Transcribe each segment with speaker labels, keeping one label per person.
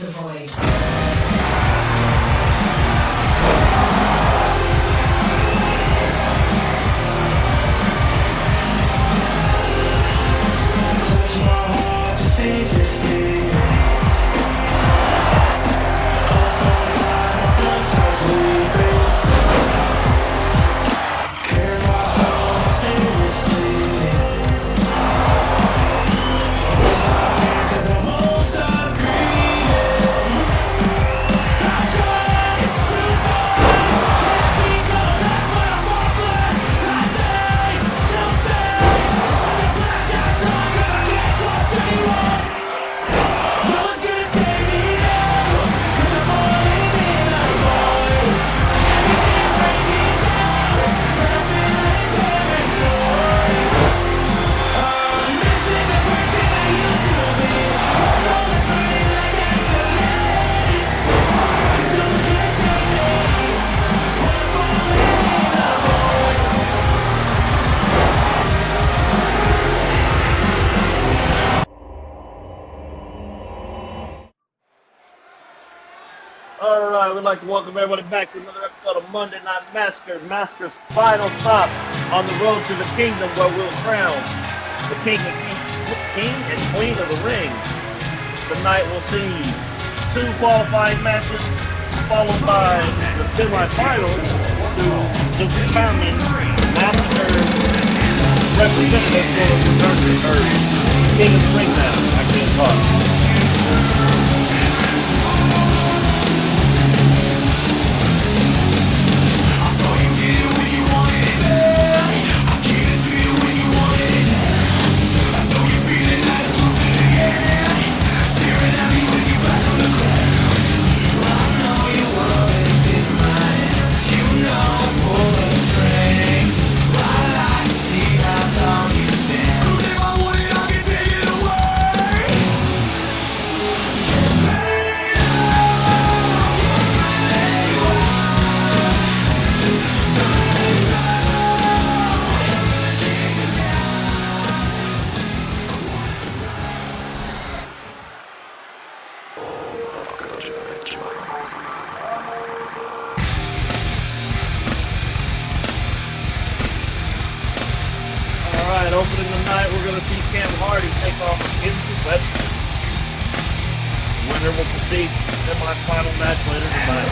Speaker 1: the void.
Speaker 2: Touch my heart to see if it's me. Up all night, blood starts leaking. Carry my soul, still is fleeting. Cause I won't stop grieving. I try to fall, I keep coming back when I fall flat. I face to face, the black guy's strong, cause I can't trust anyone. No one's gonna save me now, cause I'm falling in a void. Everything's breaking down, and I'm feeling paranoid. I'm missing the person I used to be. My soul is burning like gasoline. Cause no one's gonna save me when I'm falling in a void.
Speaker 3: Alright, we'd like to welcome everybody back to another episode of Monday Night Massacre. Massacre's final stop on the road to the kingdom where we'll crown the king and queen of the ring. Tonight we'll see 2 qualifying matches followed by the semi-finals to determine Massacre's representative for the king of the ring now. I can't talk. Opening the night, we're going to see Kam Hardy take on Webster. Winner will proceed to the semi-final match later tonight.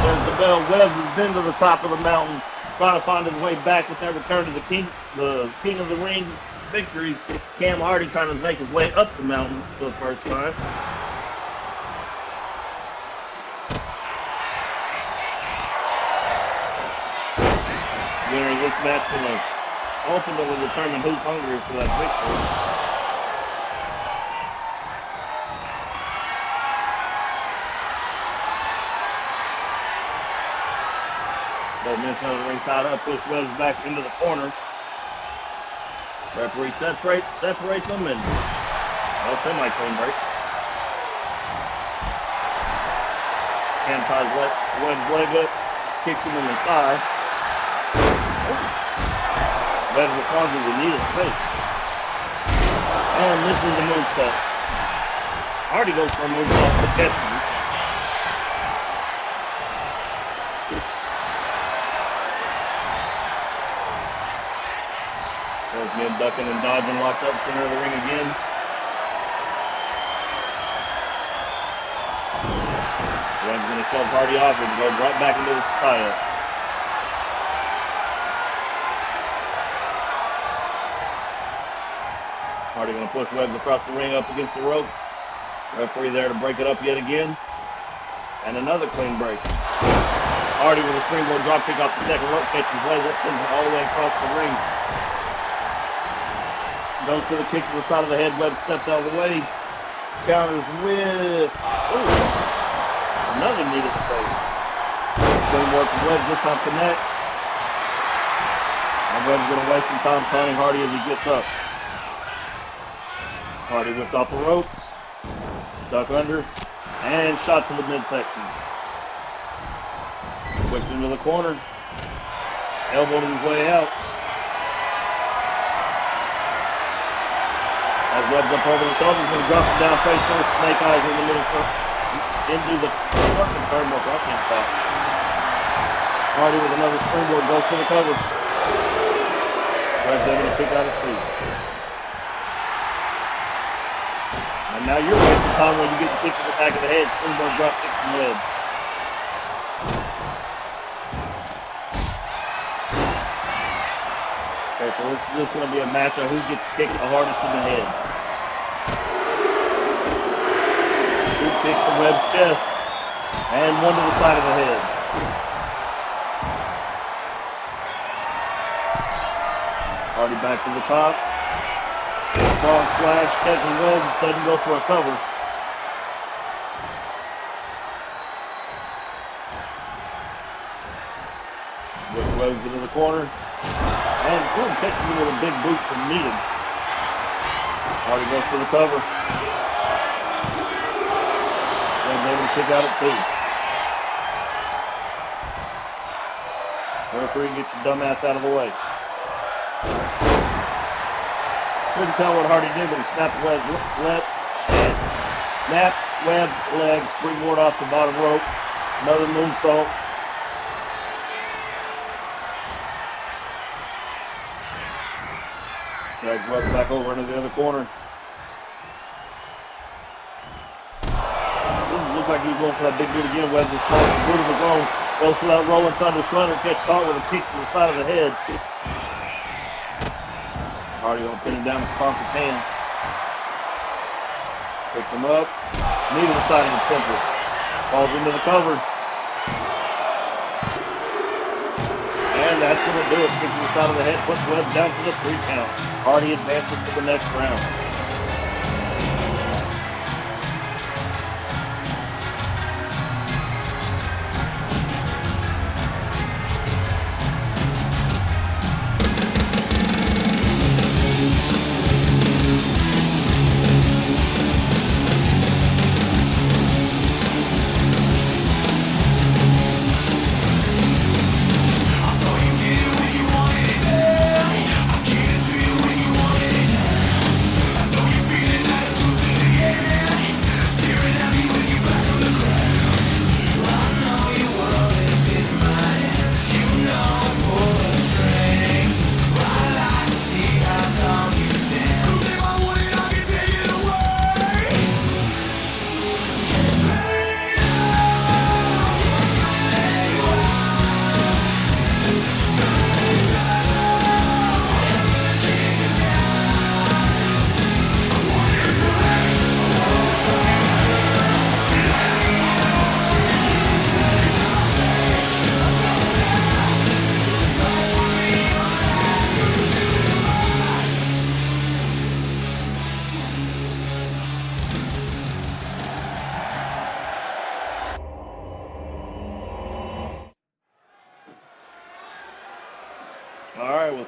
Speaker 3: There's the bell. Webbs has been to the top of the mountain, trying to find his way back with that return to the king of the ring victory. Kam Hardy trying to make his way up the mountain for the first time. Winner of this match will ultimately determine who's hungry for that victory. Munson of the ring tied up, push Webs back into the corner. Referee separates them, and semi-clean break. Kam ties Web's leg up, kicks him in the thigh. Webs responds with a knee to the face. And this is the moonsault. Hardy goes for a moonsault, but catches it. Webs again ducking and dodging, locked up center of the ring again. Web's going to shove Hardy off and goes right back into the tie-up. Hardy going to push Webs across the ring up against the rope. Referee there to break it up yet again. And another clean break. Hardy with a springboard drop kick off the second rope, catches Webs, that sends him all the way across the ring. Goes to the kick to the side of the head. Webs steps out of the way. Counters with another knee to the face. Springboard from Webs, this time connects. And Webs going to waste some time taunting Hardy as he gets up. Hardy whipped off the ropes, duck under, and shot to the midsection. Whipped into the corner, elbowed his way out. As Webs up over the shoulders, going to drop him down face first, snake eyes in the middle, into the fucking turnbuckle. I can't stop. Hardy with another springboard goes to the cover. Webs able to pick out his feet. And now you're wasting time when you get the kick to the back of the head. Springboard drop kicks from Webs. Okay, so this is just going to be a match of who gets kicked the hardest in the head. Two kicks to Web's chest, and one to the side of the head. Hardy back to the top. Strong slash, catching Webs, doesn't go for a cover. With Webs into the corner. And boom, catches him with a big boot from Needham. Hardy goes for the cover. Webs able to kick out at 2. Referee, get your dumb ass out of the way. Couldn't tell what Hardy did, but he snapped Web's leg, springboard off the bottom rope. Another moonsault. Drags Webs back over into the other corner. Doesn't look like he's going for that big boot again. Webs is caught with the boot of his own. Goes for that rolling thunder slender, gets caught with a kick to the side of the head. Hardy gonna pin him down and stomp his hand. Picks him up. Knee to the side of the temple. Falls into the cover. And that's gonna do it. Kick to the side of the head. Puts Webs down for the 3 count. Hardy advances to the next round.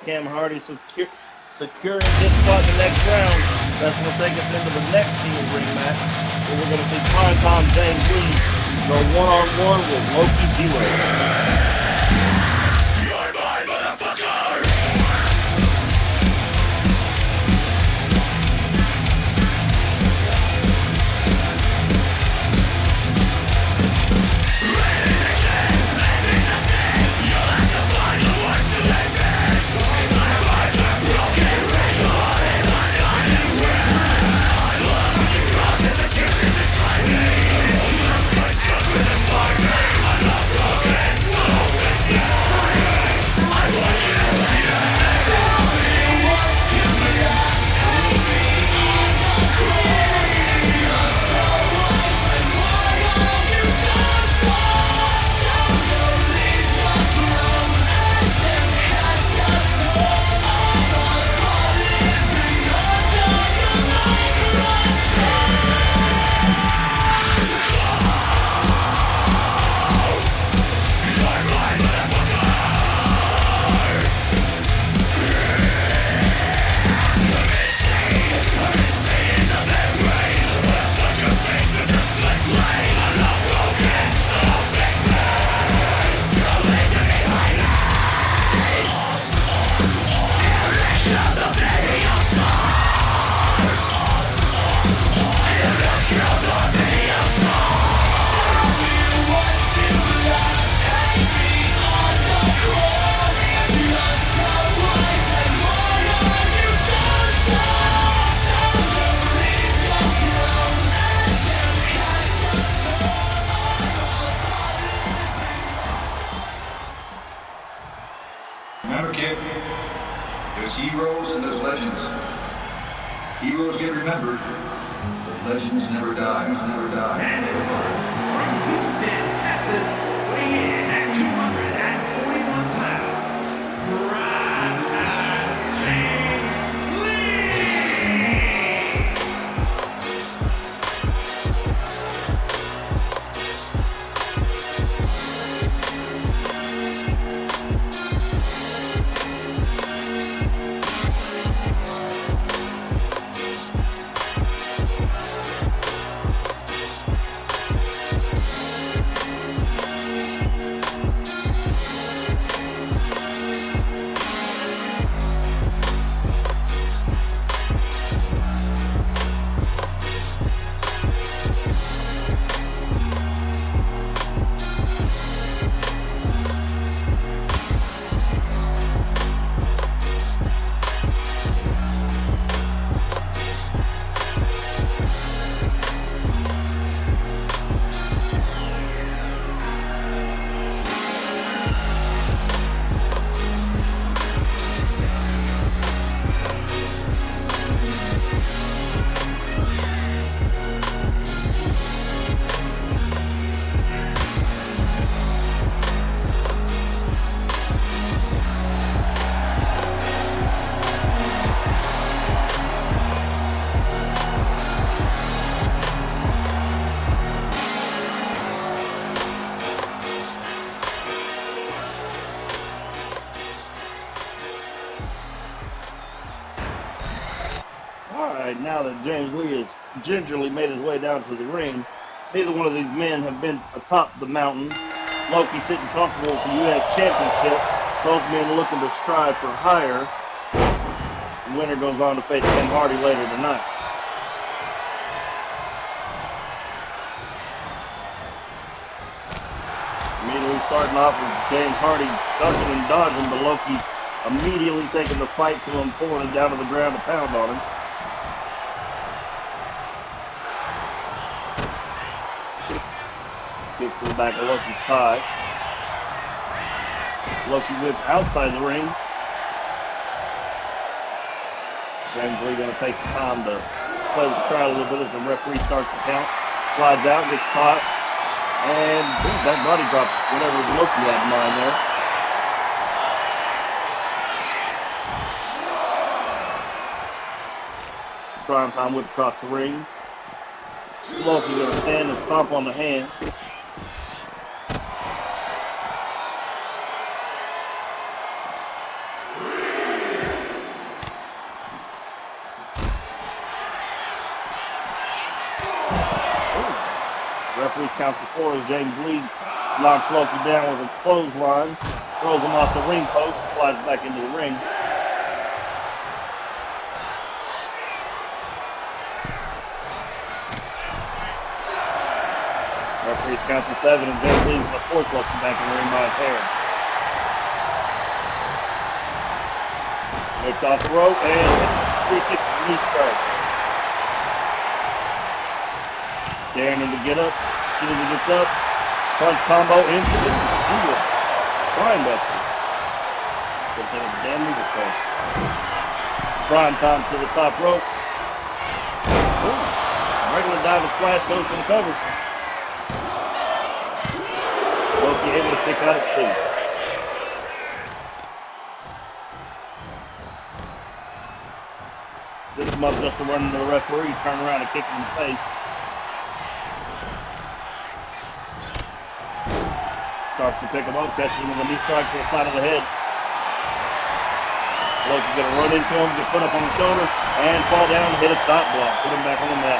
Speaker 3: Kam Hardy securing this spot in the next round. That's going to take us into the next Steel Ring match, where we're going to see Primetime James Lee go one-on-one with Loki Zero.
Speaker 1: Remember, kid, there's heroes and there's legends. Heroes get remembered, but legends never die.
Speaker 2: And from Houston, Texas, weighing in at 241 pounds, Primetime James Lee!
Speaker 3: Alright, now that James Lee has gingerly made his way down to the ring, neither one of these men have been atop the mountain. Loki sitting comfortable with the U.S. Championship, both men looking to strive for higher. The winner goes on to face Kam Hardy later tonight. Immediately starting off with James Hardy ducking and dodging, but Loki immediately taking the fight to him, pulling him down to the ground to pound on him. Kicks to the back of Loki's thigh. Loki whips outside the ring. James Lee going to take some time to play with the crowd a little bit as the referee starts the count. Slides out, gets caught, and that body drop, whatever Loki had in mind there. Primetime whip across the ring. Loki going to stand and stomp on the hand. referee counts to 4 as James Lee knocks Loki down with a clothesline, throws him off the ring post, slides back into the ring. Referees count to 7 and James Lee with a force Loki back in the ring by his hair. Whipped off the rope and 360 knee strike. Daring him to get up. As soon as he gets up, punch combo into the Buster. Good thing it's a damn knee strike. Primetime to the top rope. Ooh, regular diving splash goes for the cover. Loki able to kick out at 2. Sits him up just to run into the referee, turn around and kick him in the face. Starts to pick him up, catches him with a knee strike to the side of the head. Loki's going to run into him, get put up on the shoulder, and fall down and hit a top block. Put him back on the mat.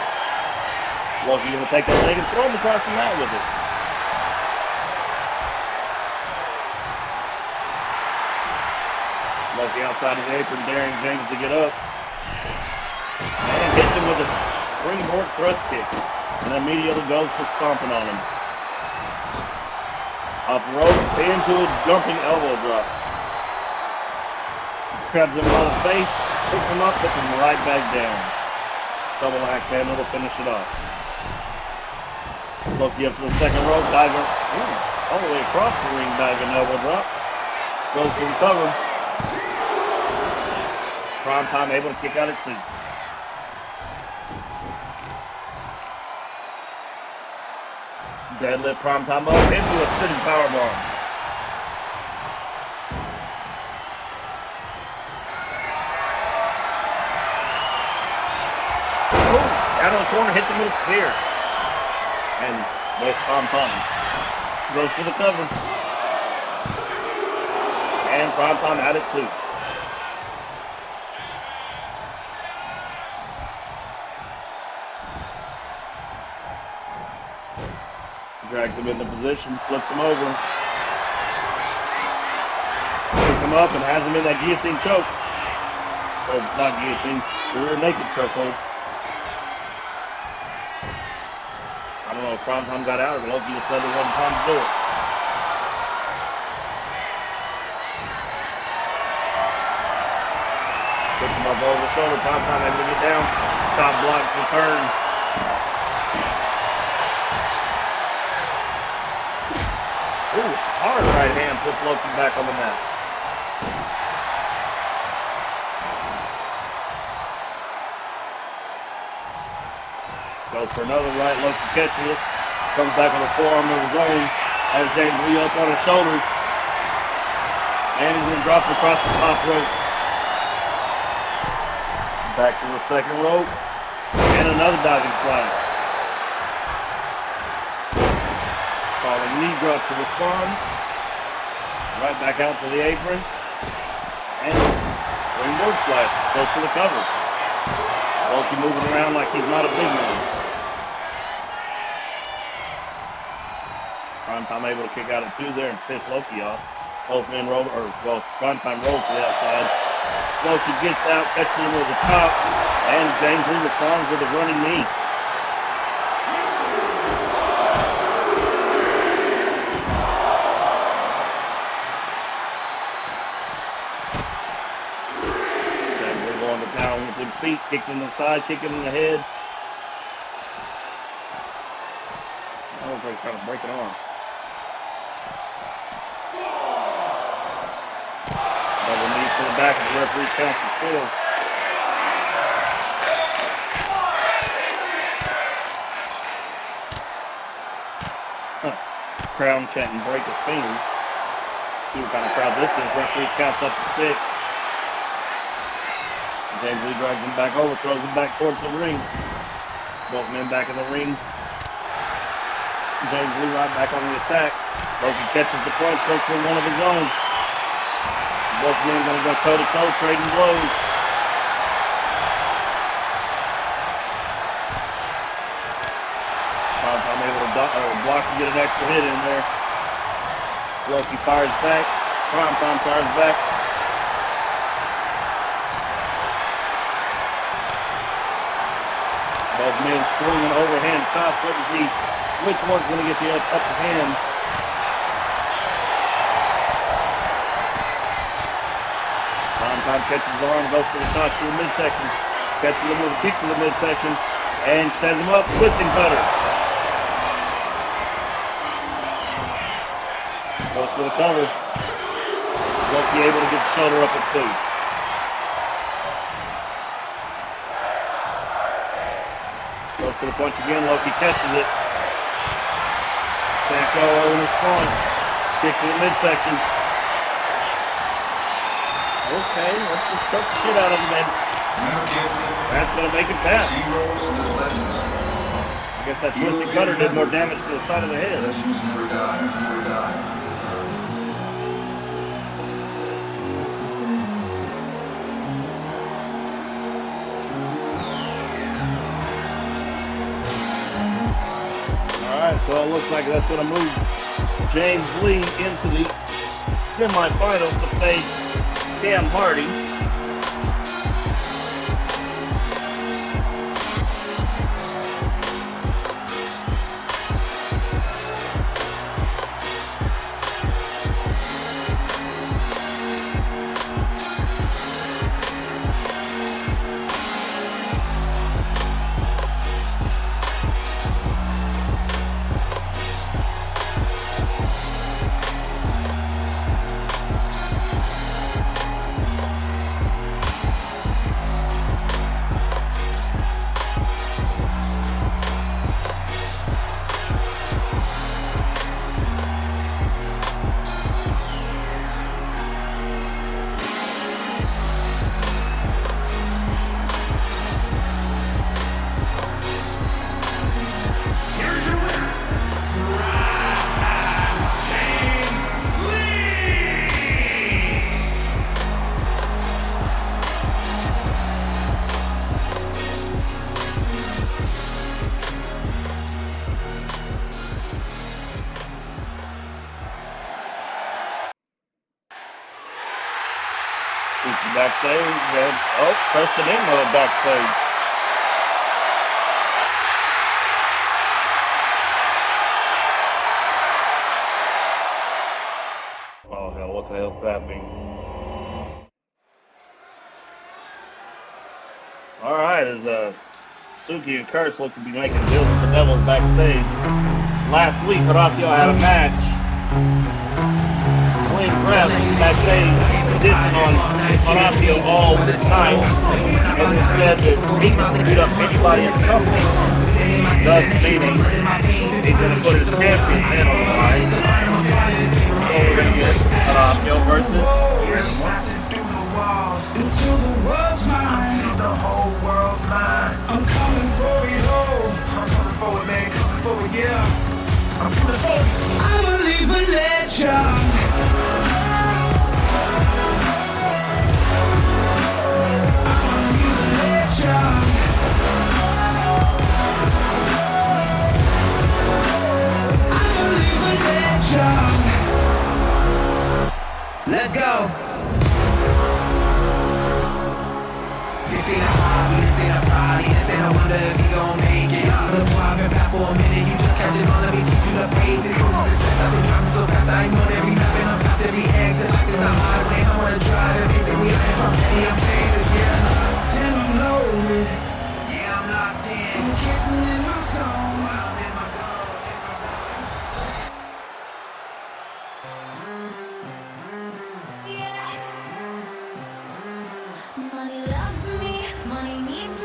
Speaker 3: Loki's going to take that leg and throw him across the mat with it. Loki outside of the apron, daring James to get up. And hits him with a springboard thrust kick. And immediately goes to stomping on him. Off the rope, into a jumping elbow drop. Grabs him by the face, picks him up, puts him right back down. Double axe handle to finish it off. Loki up to the second rope, diver, all the way across the ring, diving elbow drop. Goes to the cover. Primetime able to kick out at 2. Deadlift Primetime up into a sitting powerbomb. Out of the corner, hits him with a spear. And there's Primetime. Goes for the cover. And Primetime out at 2. Drags him into position, flips him over. Picks him up and has him in that guillotine choke. Or not guillotine, rear naked chokehold. I don't know if Primetime got out or Loki just said it wasn't time to do it. Picks him up over the shoulder, Primetime able to get down. Chop block, return. Ooh, hard right hand puts Loki back on the mat. Goes for another right, Loki catches it. Comes back with a forearm of his own. Has James Lee up on his shoulders. And he's going to drop it across the top rope. Back to the second rope. And another diving splash. Falling knee drop to respond. Right back out to the apron. And springboard splash. Goes to the cover. Loki moving around like he's not a big man. Primetime able to kick out at 2 there and piss Loki off. Both men roll, Primetime rolls to the outside. Loki gets out, catches him with the top, and James Lee responds with a running knee. Down with his feet, kicked in the side, kicking in the head. I don't think he's trying to break an arm. Double knee to the back of the referee counts for 4. Crowd chanting break his fingers. See what kind of crowd this is. Referee counts up to 6. James Lee drags him back over, throws him back towards the ring. Both men back in the ring. James Lee right back on the attack. Loki catches the punch, goes for one of his own. Both men going to go toe-to-toe, trading blows. Primetime able to Block to get an extra hit in there. Loki fires back. Primetime fires back. Both men swinging overhand shots. Let's see which one's going to get the upper hand. Primetime catches his arm, goes for the shot to the midsection. Catches him with a kick to the midsection. And stands him up. Twisting cutter. Goes for the cover. Loki able to get the shoulder up at 2. Goes for the punch again. Loki catches it. Can't go over his front. Kick to the midsection. Okay, let's just choke the shit out of him then. That's going to make it pass. I guess that twisted cutter did more damage to the side of the head.
Speaker 1: Legends never die, never die.
Speaker 3: Alright, so it looks like that's going to move James Lee into the semifinals to face Kam Hardy. Backstage, and Preston Ingle backstage. Oh hell, what the hell does that mean? Alright, as Suki and Kurtz look to be making deals with the Devils backstage. Last week, Horacio had a match. Winne backstage condition on Horacio all the time, and it said that he can beat up anybody in the company. Thus meaning he's going to put his champion in on the line. So we're going to get Horacio versus
Speaker 2: until the world's mine, until the whole world's mine. I'm coming for you. I'm coming for it, man. Coming for it, yeah. I'm coming for it. I'ma leave a legend. Let's go. This ain't a hobby, this ain't a party, this ain't a wonder if you gon' make it. This is a pop and back for a minute, you just catching on, let me teach you the basics. Success, I've been driving so fast, I ignored every map and I'm past every exit. Life is a highway, I wanna drive it. Basically, I ain't from Eddy, I'm famous, yeah. Till I'm loaded, yeah, I'm locked in. I'm getting in my zone.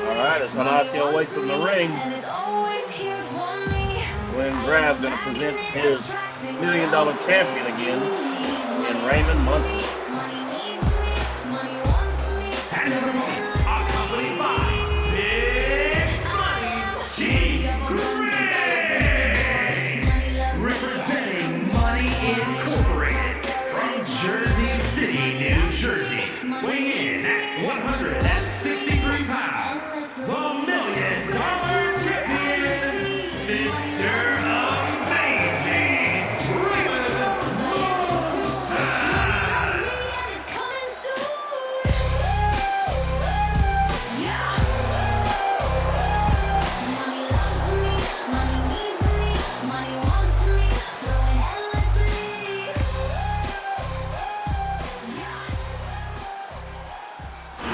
Speaker 3: Alright, as Horacio waits in the ring, Winne Grab going to present his $1 million champion again in Raymond, Munson.
Speaker 2: And accompanied by Big Money G-Greg, representing Money Incorporated from Jersey City, New Jersey, weighing in at 163 pounds, the $1 million champion, Mr.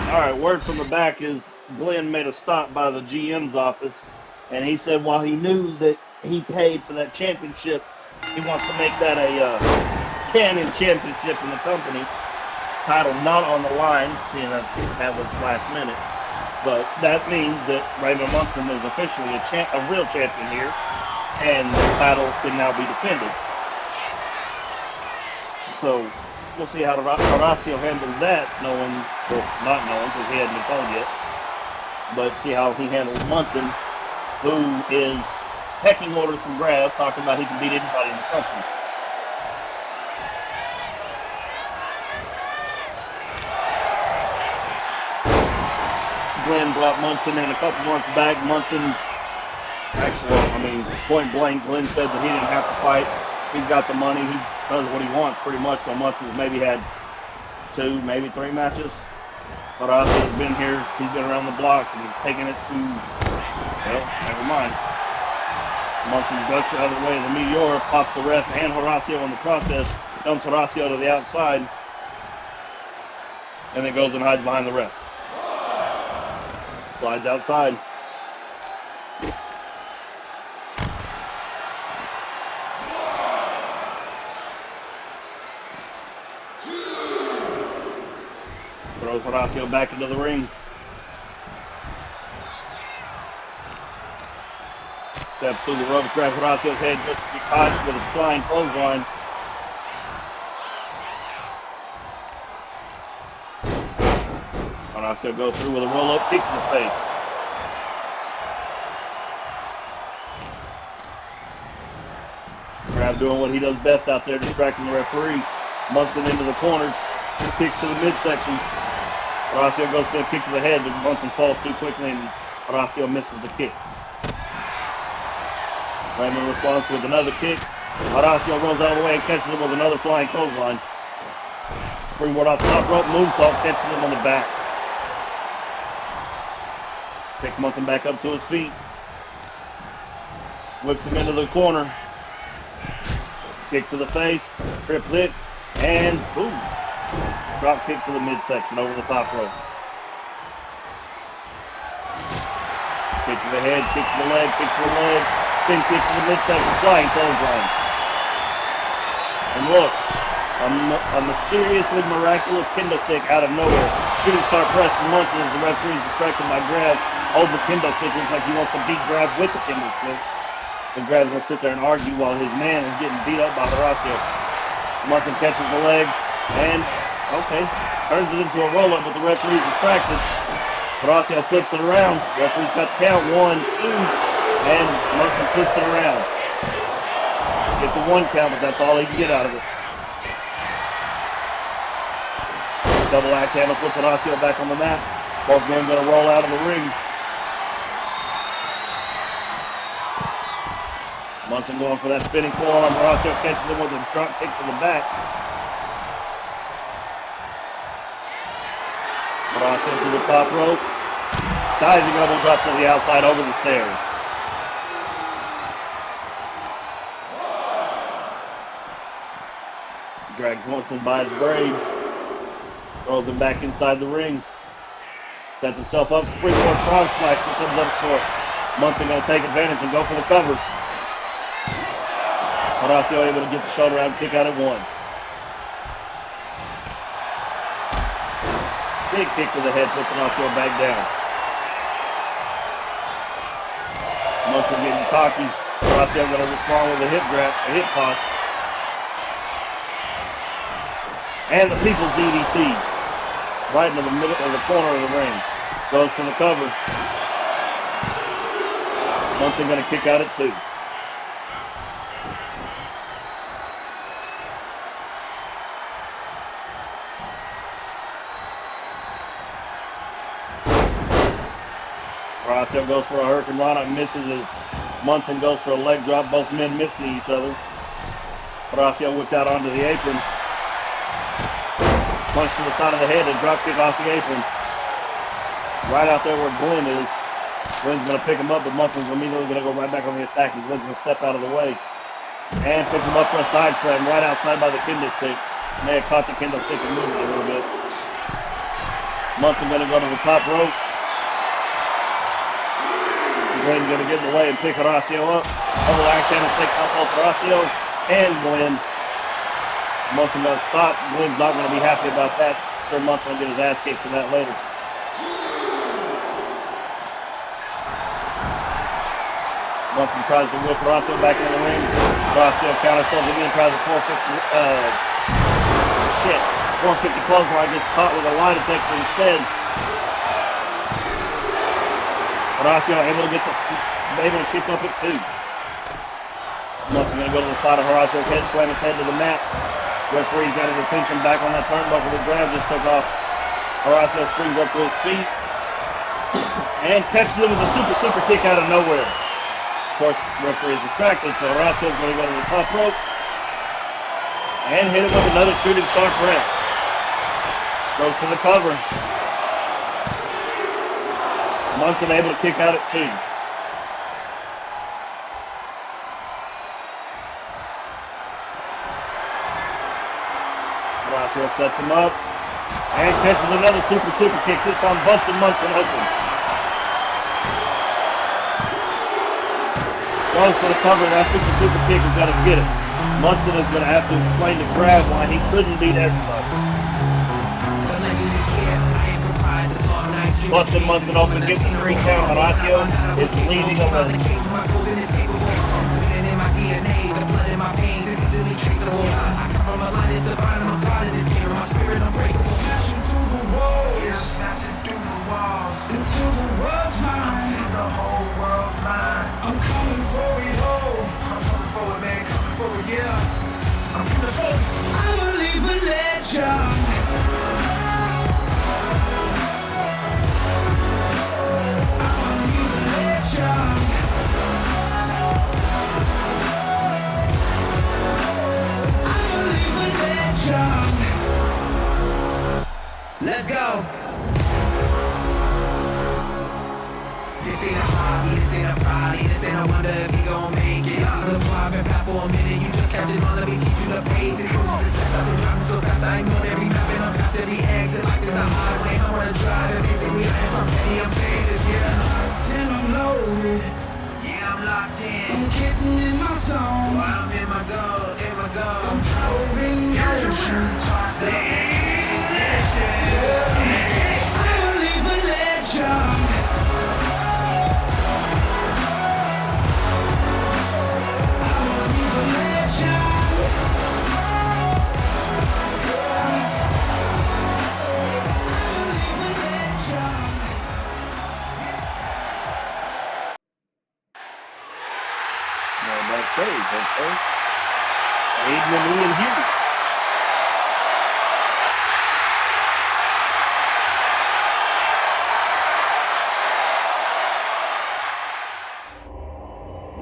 Speaker 3: All right, word from the back is Glenn made a stop by the GM's office, and he said while he knew that he paid for that championship, he wants to make that a canon championship in the company. Title not on the line, seeing as that was last minute. But that means that Raymond Munson is officially a real champion here, and the title can now be defended. So we'll see how Horacio handles that, knowing, well, not knowing because he hadn't been told yet. But see how he handles Munson, who is pecking orders from Grab, talking about he can beat anybody in the company. Glenn brought Munson in a couple months back. Munson's actually, point blank, Glenn said that he didn't have to fight. He's got the money. He does what he wants pretty much. So Munson's maybe had 2, maybe 3 matches. But Horacio has been here. He's been around the block and taking it to, well, never mind. Munson ducks out of the way of the Meteor, pops the ref and Horacio in the process, dumps Horacio to the outside, and then goes and hides behind the ref. Slides outside. Throws Horacio back into the ring. Steps through the ropes, grabs Horacio's head just to be caught with a flying clothesline. Horacio goes through with a roll-up kick to the face. Grab doing what he does best out there, distracting the referee. Munson into the corner, kicks to the midsection. Horacio goes for a kick to the head, but Munson falls too quickly and Horacio misses the kick. Raymond responds with another kick. Horacio rolls out of the way and catches him with another flying clothesline. Springboard off the top rope, moonsault, catching him on the back. Picks Munson back up to his feet. Whips him into the corner. Kick to the face, triplet, and boom. Drop kick to the midsection over the top rope. Kick to the head, kick to the leg, kick to the leg. Spin kick to the midsection, flying clothesline. And look, a mysteriously miraculous kendo stick out of nowhere. Shooting star press from Munson as the referee is distracted by Grab. Holds the kendo stick, looks like he wants to beat Grab with the kendo stick. And Grab's going to sit there and argue while his man is getting beat up by Horacio. Munson catches the leg and, okay, turns it into a roll-up, but the referee is distracted. Horacio flips it around. Referee's got the count, 1, 2, and Munson flips it around. Gets a 1 count, but that's all he can get out of it. Double axe handle puts Horacio back on the mat. Both men going to roll out of the ring. Munson going for that spinning forearm. Horacio catches him with a drop kick to the back. Horacio to the top rope. Diving elbow drop to the outside over the stairs. Drags Munson by his braids. Throws him back inside the ring. Sets himself up. Springboard frog splash, but comes up short. Munson going to take advantage and go for the cover. Horacio able to get the shoulder out and kick out at 1. Big kick to the head puts Horacio back down. Munson getting cocky. Horacio going to respond with a hip grab, a hip toss. And the People's DDT. Right into the middle of the corner of the ring. Goes for the cover. Munson going to kick out at 2. Horacio goes for a Hurricane Rana, misses as Munson goes for a leg drop. Both men missing each other. Horacio whipped out onto the apron. Punch to the side of the head and drop kick off the apron. Right out there where Glenn is. Glenn's going to pick him up, but Munson's immediately going to go right back on the attack, and Glenn's going to step out of the way. And pick him up for a side slam right outside by the kendo stick. May have caught the kendo stick and moved it a little bit. Munson going to go to the top rope. Winne going to get in the way and pick Horacio up. Double axe handle takes out both Horacio and Winne. Munson going to stop. Winne's not going to be happy about that. Sir Munson will get his ass kicked for that later. Munson tries to whip Horacio back in the ring. Horacio counters again, tries a 450 clothesline, gets caught with a line detector instead. Horacio able to kick up at 2. Munson going to go to the side of Horacio's head, slam his head to the mat. Referee's got his attention back on that turnbuckle. The grab just took off. Horacio springs up to his feet and catches him with a super kick out of nowhere. Of course, referee is distracted, so Horacio's going to go to the top rope and hit him with another shooting star press. Goes for the cover. Munson able to kick out at 2. Horacio sets him up and catches another super kick, this time busting Munson open. Goes for the cover, that super kick is going to get it. Munson is going to have to explain the grab why he couldn't beat everybody. Busting Munson open, gets the 3 count. Horacio is leading him in.
Speaker 2: Smashing through the walls, until the world's mine, until the whole world's mine. I'm coming for it all. I'm coming for it, man. Coming for it, yeah. I'm coming for it. I'ma leave a legend. I'ma leave a legend. I'ma leave a legend. Let's go. This ain't a hobby, this ain't a party, this ain't a wonder if you gon' make it. This is a pop and pop for a minute, you just catch it on, let me teach you the basics. Cruise to success, I've been driving so fast, I ignored every map and I'm past every exit. Like it's a highway, I wanna drive it, basically I am from Eddy, I'm paid this year. Then I'm loaded, yeah I'm locked in. I'm getting in my zone, I'm in my zone, I'm powering motion. I'ma leave a legend.
Speaker 3: Backstage, okay? Eddy and Hughes.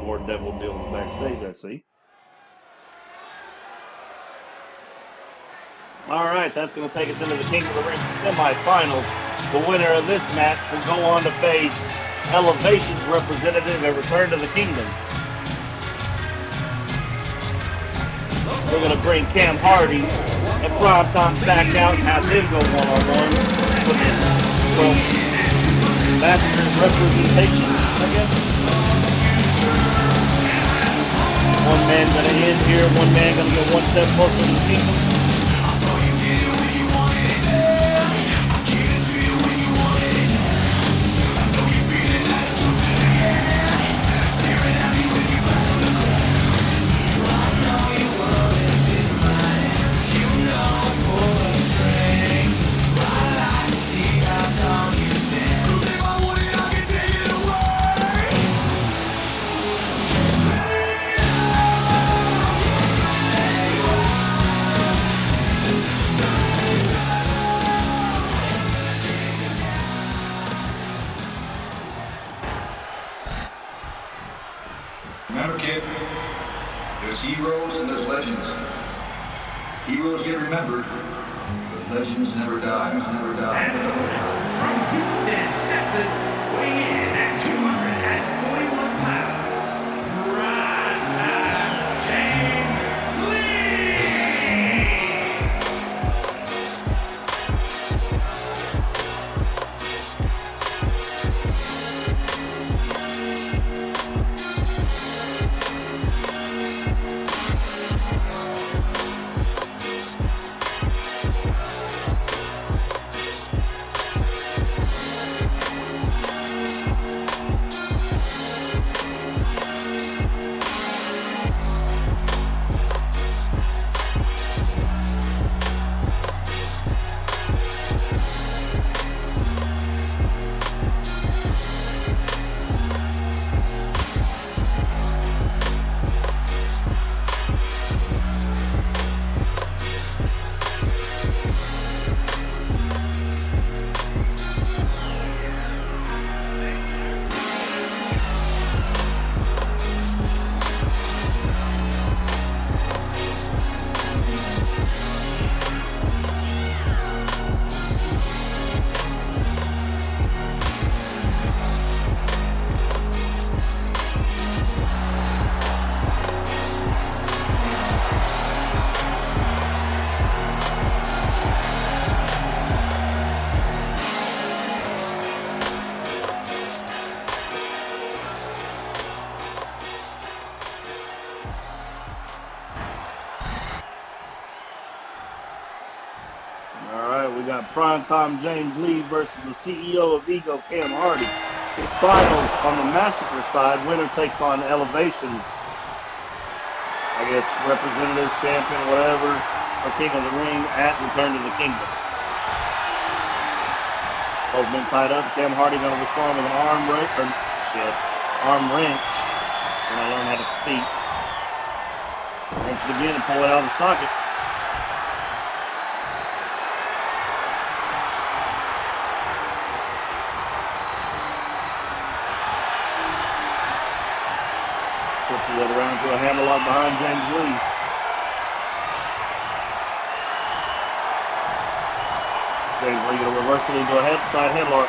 Speaker 3: More devil deals backstage, I see. All right, that's going to take us into the King of the Ring semifinals. The winner of this match will go on to face Elevation's representative and Return to the Kingdom. We're going to bring Kam Hardy and Primetime back out and have them go one-on-one from Massacre's representation, I guess. One man going to end here, one man going to get one step closer to the kingdom.
Speaker 1: Remember, kid, there's heroes and there's legends. Heroes get remembered, but legends never die, never die.
Speaker 2: From Houston, Texas, weighing in at 241 pounds, Primetime James Lee.
Speaker 3: Primetime James Lee versus the CEO of Ego, Kam Hardy. Finals on the Massacre side. Winner takes on Elevations. I guess representative, champion, whatever, or King of the Ring at Return to the Kingdom. Both been tied up. Kam Hardy going to respond with an arm wrench. When I learn how to speak. Wrench it again and pull it out of the socket. Switches it around to a hammerlock behind James Lee. James Lee going to reverse it into a side headlock.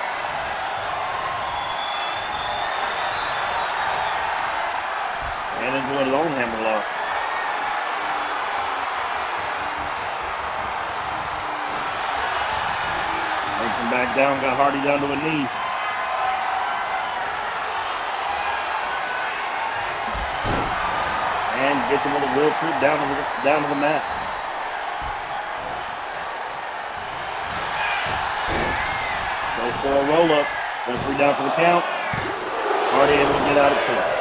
Speaker 3: And into his own hammerlock. Brings him back down, got Hardy down to a knee. And gets him with a wheel trip down to the mat. Goes for a roll-up. Referee down for the count. Hardy able to get out of two.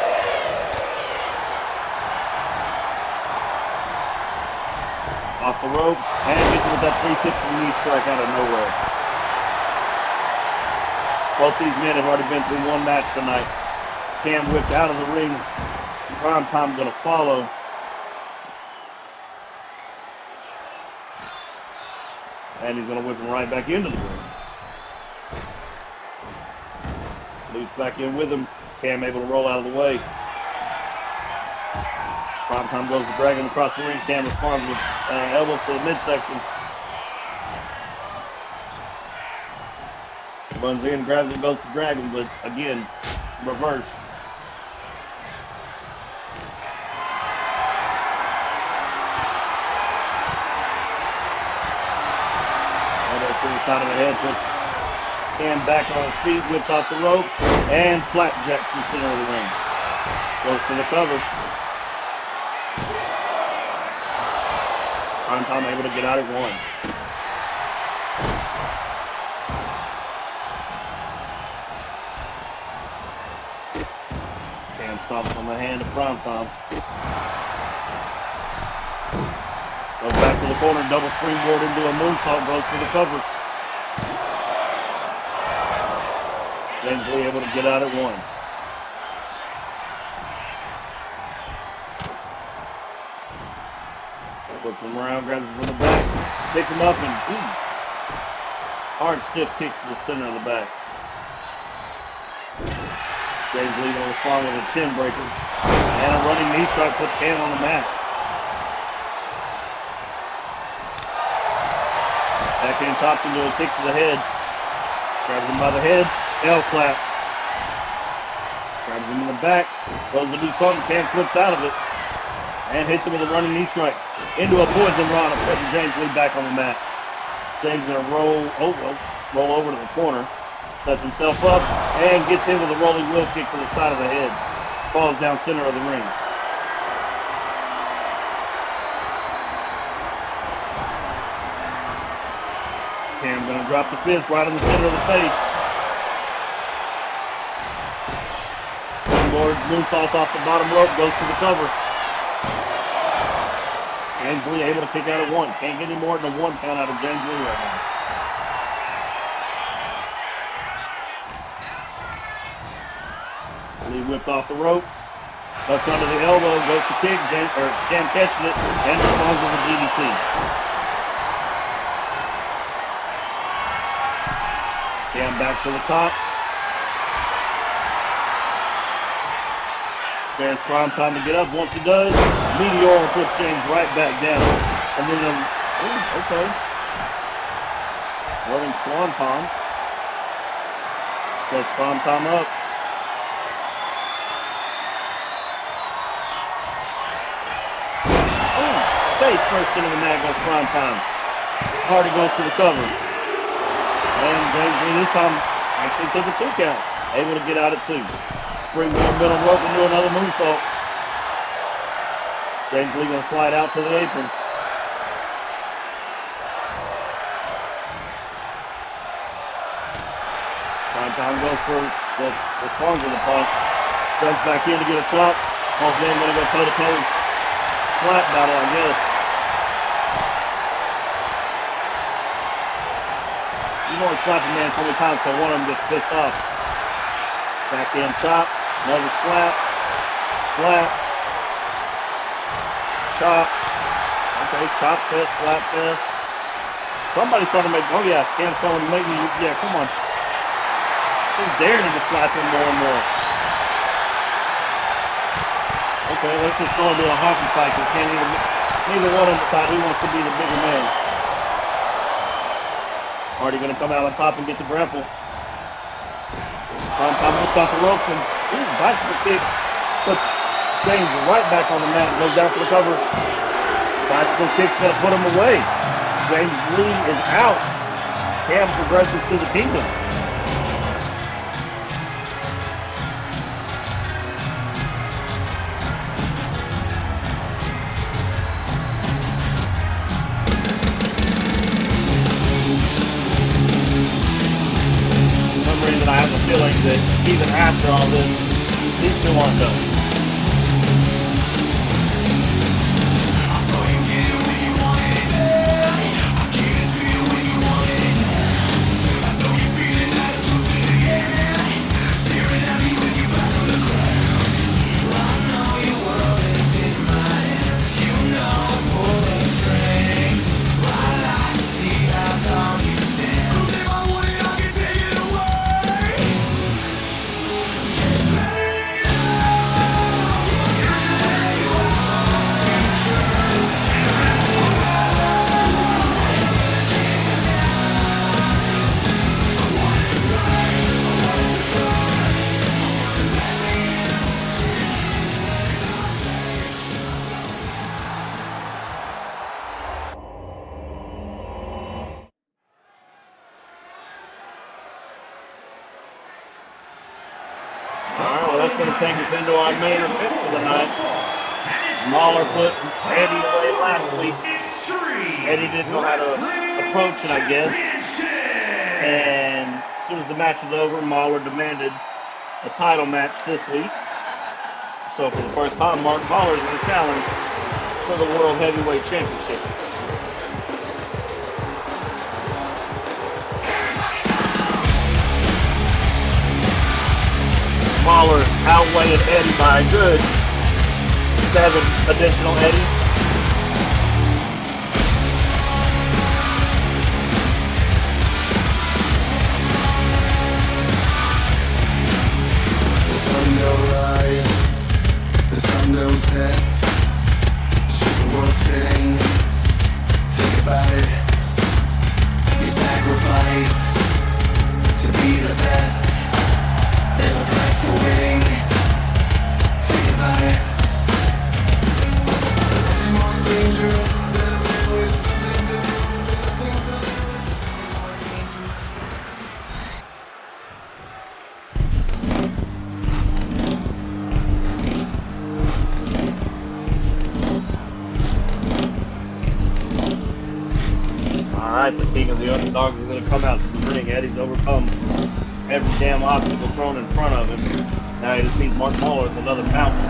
Speaker 3: Off the ropes, and gets him with that 360 knee strike out of nowhere. Both these men have already been through one match tonight. Kam whipped out of the ring. Primetime going to follow. And he's going to whip him right back into the ring. Loose back in with him. Kam able to roll out of the way. Primetime goes to drag him across the ring. Kam responds with elbows to the midsection. Runs in, grabs him, goes to drag him, but again, reverse. Elbow to the side of the head, puts Kam back on his feet, whips off the ropes, and flapjack to the center of the ring. Goes to the cover. Primetime able to get out at one. Kam stomps on the hand of Primetime. Goes back to the corner, double springboard into a moonsault, goes for the cover. James Lee able to get out at one. Flips him around, grabs him from the back, picks him up, and hard stiff kick to the center of the back. James Lee going to respond with a chin breaker. And a running knee strike puts Kam on the mat. Backhand chops into a kick to the head. Grabs him by the head, L clap. Grabs him in the back, goes to do something, Kam flips out of it. And hits him with a running knee strike into a poison rana, putting James Lee back on the mat. James going to roll over to the corner, sets himself up, and gets hit with a rolling wheel kick to the side of the head. Falls down center of the ring. Kam going to drop the fist right in the center of the face. Springboard moonsault off the bottom rope, goes to the cover. James Lee able to kick out at one. Can't get any more than a one count out of James Lee right now. Lee whipped off the ropes. Ducks under the elbow, goes to kick. Kam catching it and responds with a DDT. Kam back to the top. There's Primetime to get up. Once he does, Meteor puts James right back down. And then, okay. Running Swanton. Sets Primetime up. Face first into the mat goes Primetime. Hardy goes to the cover. And James Lee this time actually took a 2 count. Able to get out at 2. Springboard middle rope into another moonsault. James Lee going to slide out to the apron. Primetime goes for the Storms with the punt. Jumps back in to get a chop. Both men going to go toe-to-toe. Slap battle, I guess. You don't slap a man so many times because one of them gets pissed off. Back in chop. Another slap. Slap. Chop. Okay, chop fist, slap fist. Somebody's starting to make, oh yeah, Cam's telling him, maybe, yeah, come on. He's daring him to slap him more and more. Okay, let's just go into a hockey fight because neither one of them decide who wants to be the bigger man. Hardy going to come out on top and get the grapple. Primetime looks off the ropes and bicycle kick puts James right back on the mat and goes down for the cover. Bicycle kick's going to put him away. James Lee is out. Kam progresses to the kingdom. For some reason I have a feeling that even after all this, these two aren't done. Take us into our main event for the night. Mauler put Eddy away last week. Eddy didn't know how to approach it, I guess. And as soon as the match was over, Mauler demanded a title match this week. So for the first time, Mauler is going to challenge for the World Heavyweight Championship. Mauler outweighed Eddy by a good 7 additional Eddies.
Speaker 2: The sun don't rise, the sun don't set. It's just the world spinning. Think about it. You sacrifice to be the best. There's a price for winning. Think about it. There's nothing more dangerous than a man with something to lose. And the things to lose, there's nothing more dangerous.
Speaker 3: Alright, the king of the underdogs is going to come out to the ring. Eddy's overcome every damn obstacle thrown in front of him. Now he just needs Mark Mauler with another mountain.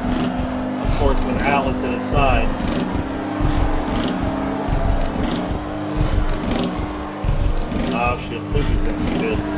Speaker 3: Of course, with Alice at his side. Oh shit, Lucy's gonna be pissed.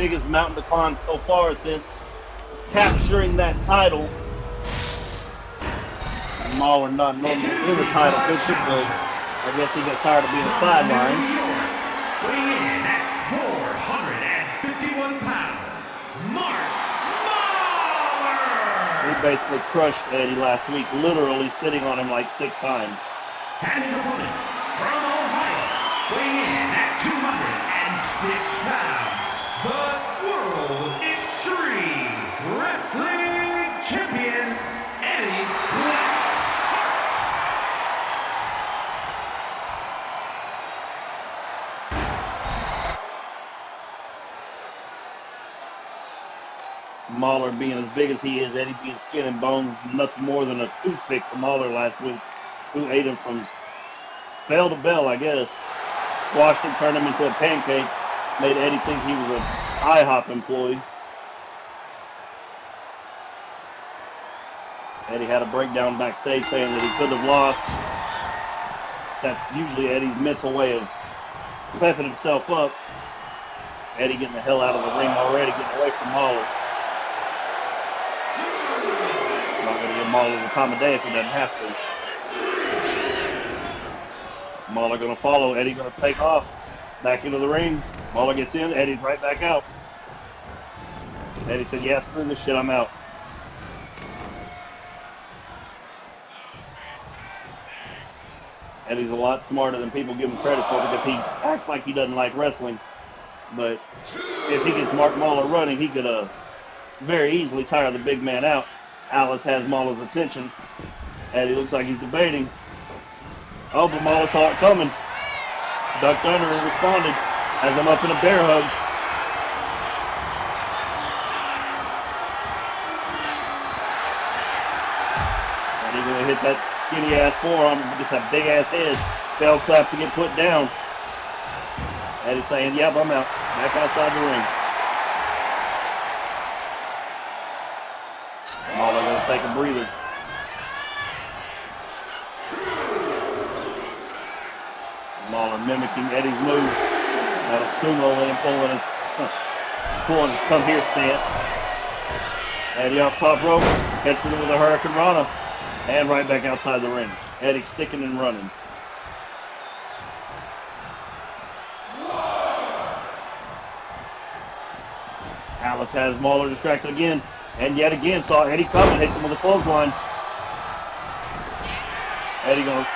Speaker 3: biggest mountain to climb so far since capturing that title. And Mauler not normally in the title picture, but I guess he got tired of being a sideline.
Speaker 2: Weighing in at 451 pounds, Mark Mauler!
Speaker 3: He basically crushed Eddy last week, literally sitting on him like 6 times.
Speaker 2: And his opponent from Ohio, weighing in at 206 pounds, the World Extreme Wrestling Champion, Eddy Blackhart.
Speaker 3: Mauler being as big as he is, Eddy being skin and bones, nothing more than a toothpick to Mauler last week, who ate him from bell to bell, I guess. Squashed him, turned him into a pancake, made Eddy think he was an IHOP employee. Eddy had a breakdown backstage saying that he could have lost. That's usually Eddy's mental way of pepping himself up. Eddy getting the hell out of the ring already, getting away from Mauler. Not going to give Mauler the time of day if he doesn't have to. Mauler going to follow. Eddy going to take off. Back into the ring. Mauler gets in. Eddy's right back out. Eddy said, yeah, screw this shit, I'm out. Eddy's a lot smarter than people give him credit for because he acts like he doesn't like wrestling. But if he gets Mark Mauler running, he could very easily tire the big man out. Alice has Mauler's attention. Eddy looks like he's debating. Oh, but Mauler saw it coming. Ducked under and responded. Has him up in a bear hug. And he's going to hit that skinny ass forearm with just that big ass head. Bell clap to get put down. Eddy's saying, yep, I'm out. Back outside the ring. Mauler going to take a breather. Mauler mimicking Eddy's move. Got a sumo in, pulling his come here stance. Eddy off top rope, catches him with a Hurricane Rana, and right back outside the ring. Eddy sticking and running. Alice has Mauler distracted again, and yet again saw Eddy coming, hits him with a clothesline. Eddy going,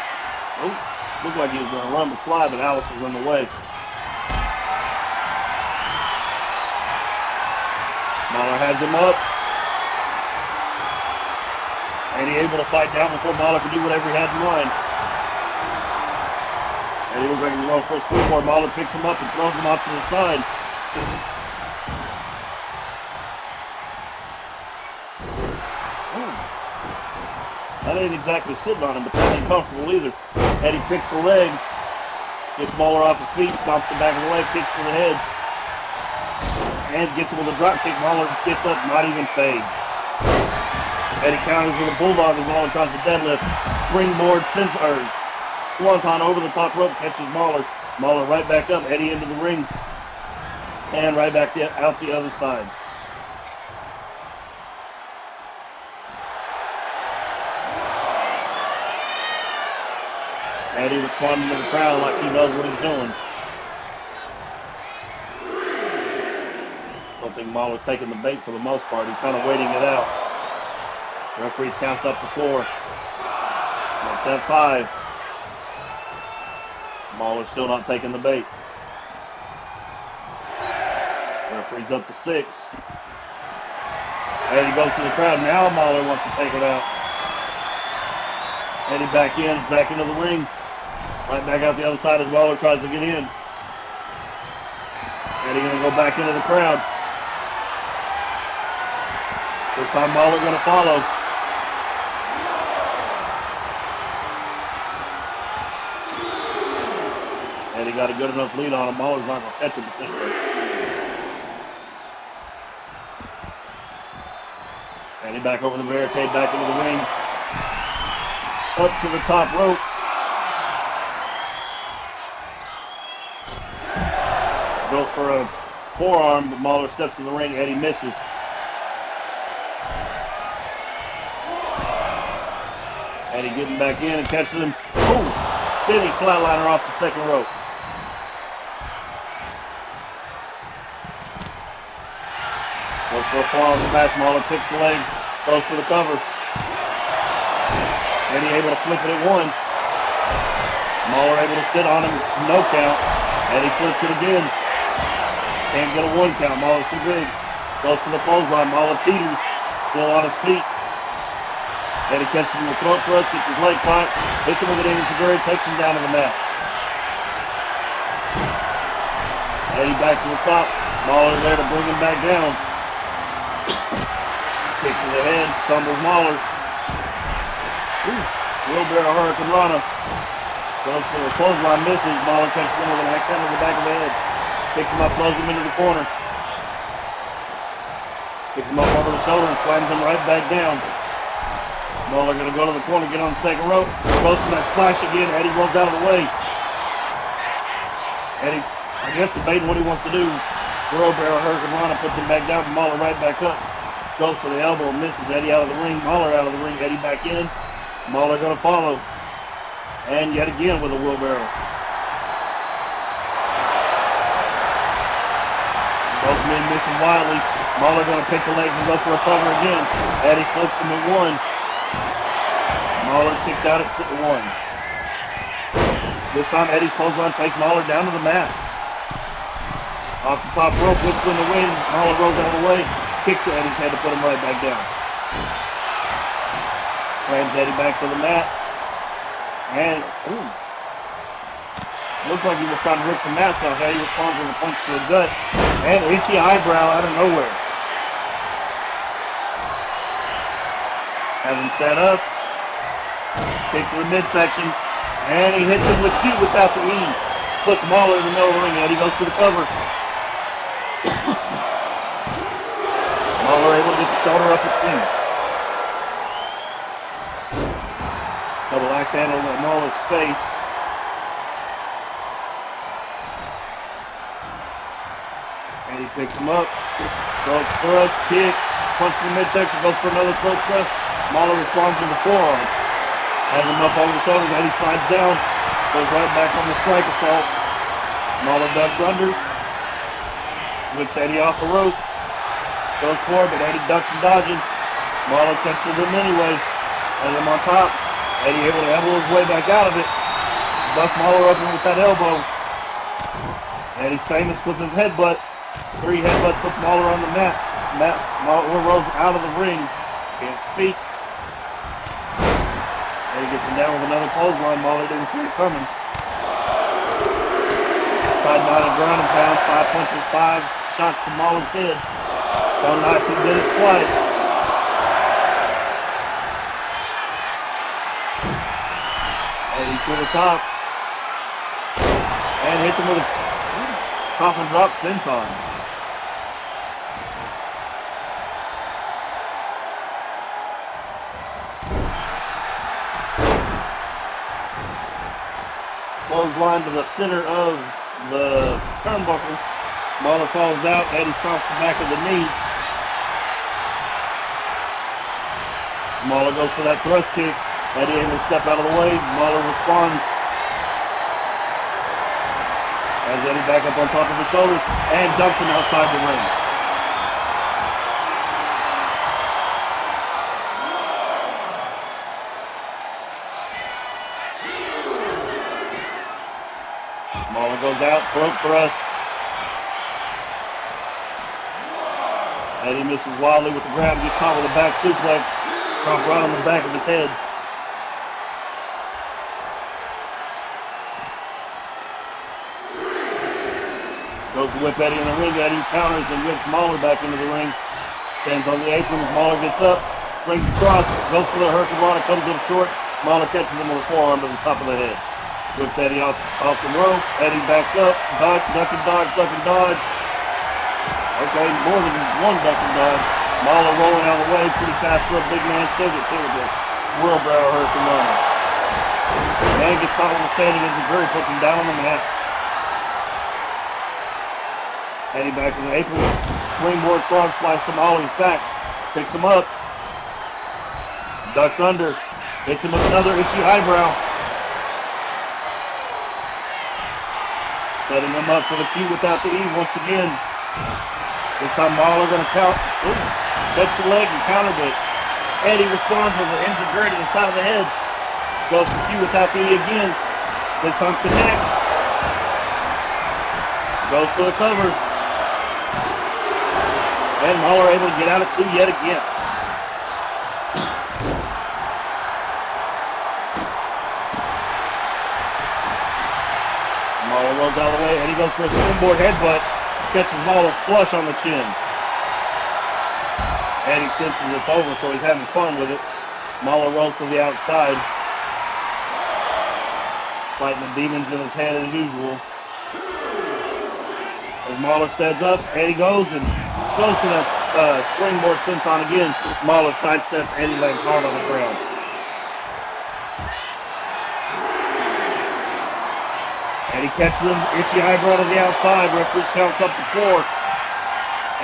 Speaker 3: oh. Looked like he was going to run the slide, but Alice was in the way. Mauler has him up. Eddy able to fight down before Mauler could do whatever he had in mind. Eddy looks like he's going for a springboard. Mauler picks him up and throws him off to the side. That ain't exactly sitting on him, but that ain't comfortable either. Eddy picks the leg, gets Mauler off his feet, stomps the back of the leg, kicks to the head, and gets him with a drop kick. Mauler gets up, not even fades. Eddy counters with a bulldog as Mauler tries to deadlift. Springboard swanton over the top rope, catches Mauler. Mauler right back up, Eddy into the ring, and right back out the other side. Eddy responding to the crowd like he knows what he's doing. I don't think Mauler's taking the bait for the most part. He's kind of waiting it out. Referee counts up to 4. That's at 5. Mauler's still not taking the bait. Referee's up to 6. Eddy goes to the crowd. Now Mauler wants to take it out. Eddy back into the ring. Right back out the other side as Mauler tries to get in. Eddy going to go back into the crowd. This time Mauler going to follow. Eddy got a good enough lead on him. Mauler's not going to catch him at this rate. Eddy back over the barricade, back into the ring. Up to the top rope. Goes for a forearm, but Mauler steps in the ring. Eddy misses. Eddy getting back in and catching him. Oh, spinning flatliner off the second rope. Goes for a forearm smash. Mauler picks the legs, goes for the cover. Eddy able to flip it at one. Mauler able to sit on him, no count. Eddy flips it again. Can't get a one count. Mauler's too big. Goes for the clothesline. Mauler teeters, still on his feet. Eddy catches him with a throat thrust, gets his leg caught, hits him with an enziguri, takes him down to the mat. Eddy back to the top. Mauler there to bring him back down. Kick to the head, stumbles Mauler. Wheelbarrow Hurricane Rana. Goes for the clothesline, misses. Mauler catches him with an axe handle to the back of the head. Picks him up, throws him into the corner. Picks him up over the shoulder and slams him right back down. Mauler gonna go to the corner, get on the second rope. Goes for that splash again. Eddy rolls out of the way. Eddy, I guess, debating what he wants to do. Wheelbarrow Hurricane Rana puts him back down, and Mauler right back up. Goes for the elbow, misses. Eddy out of the ring. Mauler out of the ring. Eddy back in. Mauler gonna follow. And yet again with a wheelbarrow. Both men missing wildly. Mauler gonna pick the legs and go for a cover again. Eddy flips him at one. Mauler kicks out at one. This time Eddy's clothesline takes Mauler down to the mat. Off the top rope, whistle in the wind. Mauler rolls out of the way. Kick to Eddy's head to put him right back down. Slams Eddy back to the mat. And, looks like he was trying to rip the mask off. Eddy responds with a punch to the gut. And itchy eyebrow out of nowhere. Has him set up. Kick to the midsection. And he hits him with two without the E. Puts Mauler in the middle of the ring. Eddy goes for the cover. Mauler able to get the shoulder up at two. Double axe handle on Mauler's face. Eddy picks him up. Throat thrust, kick, punch to the midsection, goes for another throat thrust. Mauler responds with the forearm. Has him up over the shoulders. Eddy slides down. Goes right back on the strike assault. Mauler ducks under. Whips Eddy off the ropes. Goes forward, but Eddy ducks and dodges. Mauler catches him anyway. Has him on top. Eddy able to elbow his way back out of it. Busts Mauler open with that elbow. Eddy's famous with his headbutts. 3 headbutts puts Mauler on the mat. Mauler rolls out of the ring. Can't speak. Eddy gets him down with another clothesline. Mauler didn't see it coming. Side mounted ground and pound. 5 punches, 5 shots to Mauler's head. So nice he did it twice. Eddy to the top. And hits him with a coffin drop senton. Clothesline to the center of the turnbuckle. Mauler falls out. Eddy stomps the back of the knee. Mauler goes for that thrust kick. Eddy able to step out of the way. Mauler responds. Has Eddy back up on top of his shoulders and dumps him outside the ring. Mauler goes out, throat thrust. Eddy misses wildly with the grab, gets caught with a back suplex. Drop right on the back of his head. Goes to whip Eddy in the ring. Eddy counters and whips Mauler back into the ring. Stands on the apron as Mauler gets up. Springs across. Goes for the Hurricane Rana. Comes up short. Mauler catches him with a forearm to the top of the head. Whips Eddy off the rope. Eddy backs up. Duck and dodge, duck and dodge. Okay, more than one duck and dodge. Mauler rolling out of the way. Pretty fast for a big man. Still gets hit with this wheelbarrow Hurricane Rana. Man gets caught with a standing enziguri. Puts him down on the mat. Eddie back in the apron. Springboard frog splash to Mauler's back. Picks him up. Ducks under. Hits him with another itchy eyebrow. Setting him up for the Q without the E once again. This time Mauler going to count. Ooh, catch the leg and counter, but Eddie responds with an injured to the side of the head. Goes for Q without the E again. This time connects. Goes for the cover. And Mauler able to get out of 2 yet again. Mauler rolls out of the way, and he goes for a springboard headbutt. Catches Mauler flush on the chin. Eddie senses it's over, so he's having fun with it. Mauler rolls to the outside. Fighting the demons in his head as usual. As Mauler stands up, Eddie goes and goes to that springboard senton again. Mauler sidesteps, Eddie lands hard on the ground. Eddie catches him, itchy eyebrow to the outside. Referee counts up to 4.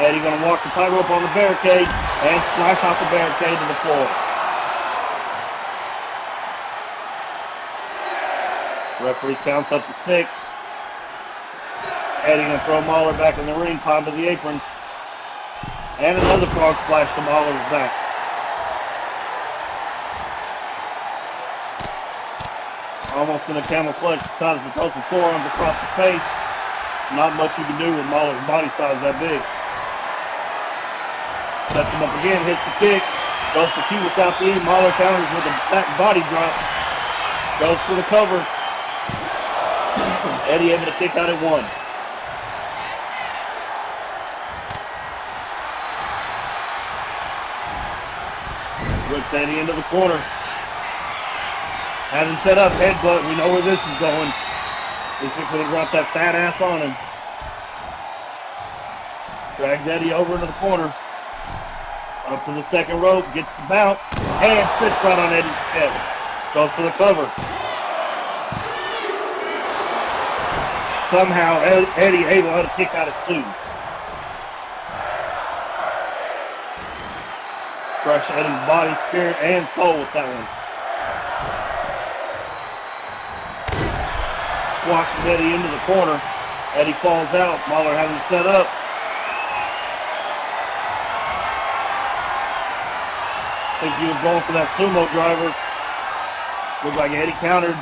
Speaker 3: Eddie gonna walk the tightrope on the barricade and splash off the barricade to the floor. Referee counts up to 6. Eddie gonna throw Mauler back in the ring, climb to the apron. And another frog splash to Mauler's back. Almost going to camouflage, decides to throw some forearms across the face. Not much you can do with Mauler's body size that big. Sets him up again, hits the kick. Goes for Q without the E. Mauler counters with a back body drop. Goes for the cover. Eddie able to kick out at 1. Rips Eddie into the corner. Has him set up, headbutt. We know where this is going. He's just going to drop that fat ass on him. Drags Eddie over into the corner. Up to the second rope, gets the bounce, and sits right on Eddie's head. Goes for the cover. Somehow, Eddie able to kick out at 2. Crush Eddie's body, spirit, and soul with that one. Squashes Eddie into the corner. Eddie falls out. Mauler having him set up. Think he was going for that sumo driver. Looked like Eddie countered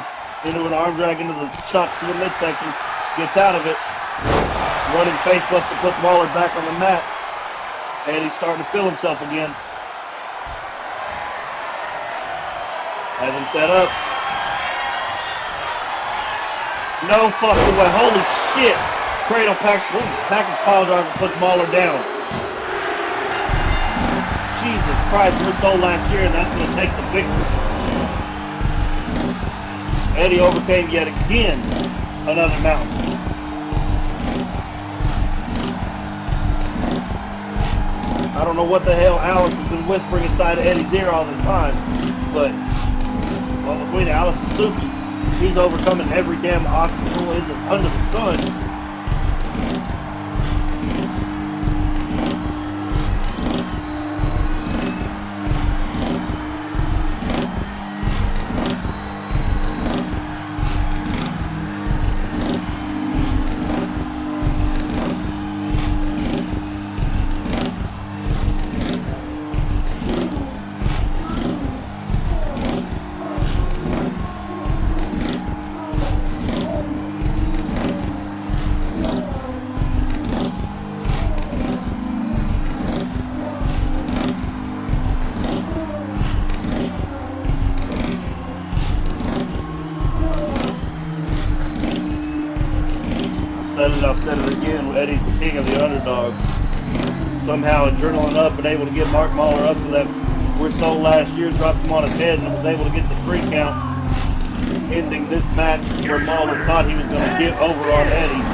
Speaker 3: into an arm drag into the shot to the midsection. Gets out of it. Running face buster puts Mauler back on the mat. Eddie's starting to feel himself again. Has him set up. No fucking way. Holy shit. Cradle package pile driver puts Mauler down. Jesus Christ, we're so last year and that's going to take the victory. Eddie overcame yet again another mountain. I don't know what the hell Alice has been whispering inside of Eddie's ear all this time, but well, between Alice and Suki, he's overcoming every damn obstacle under the sun. I've said it again, Eddie's the king of the underdogs. Somehow adrenaline up and able to get Mark Mauler up to that we're so last year, dropped him on his head and was able to get the 3 count, ending this match where Mauler thought he was going to get over on Eddie.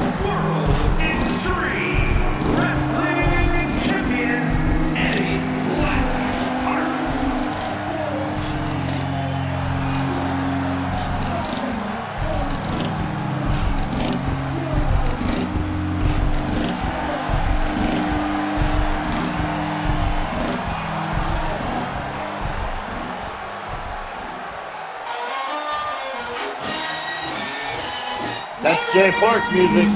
Speaker 3: Jay Park's music.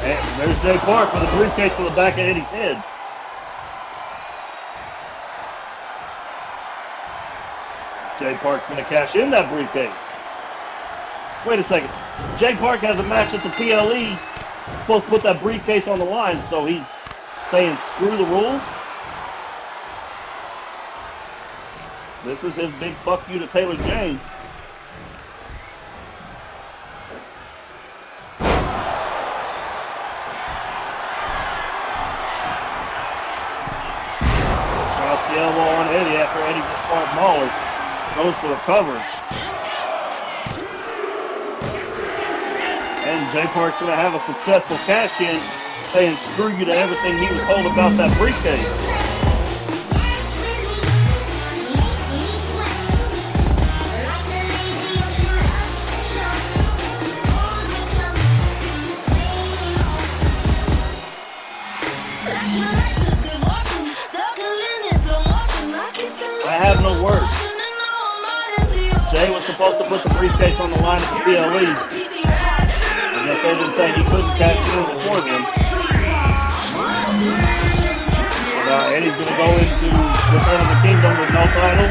Speaker 3: And there's Jay Park with a briefcase to the back of Eddie's head. Jay Park's going to cash in that briefcase. Wait a second. Jay Park has a match at the PLE. Supposed to put that briefcase on the line, so he's saying screw the rules. This is his big fuck you to Taylor James. Drops the elbow on Eddy after Eddy just fought Mauler. Goes for the cover. And Jay Park's going to have a successful cash-in, saying screw you to everything he was told about that briefcase. I have no words. Jay was supposed to put the briefcase on the line at the PLE. I guess they didn't say he couldn't cash it in before then. But Eddie's going to go into Return of the Kingdom with no title.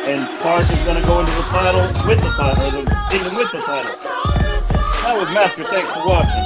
Speaker 3: And Park is going to go into the title with the title, or the Kingdom with the title. That was Massacre. Thanks for watching.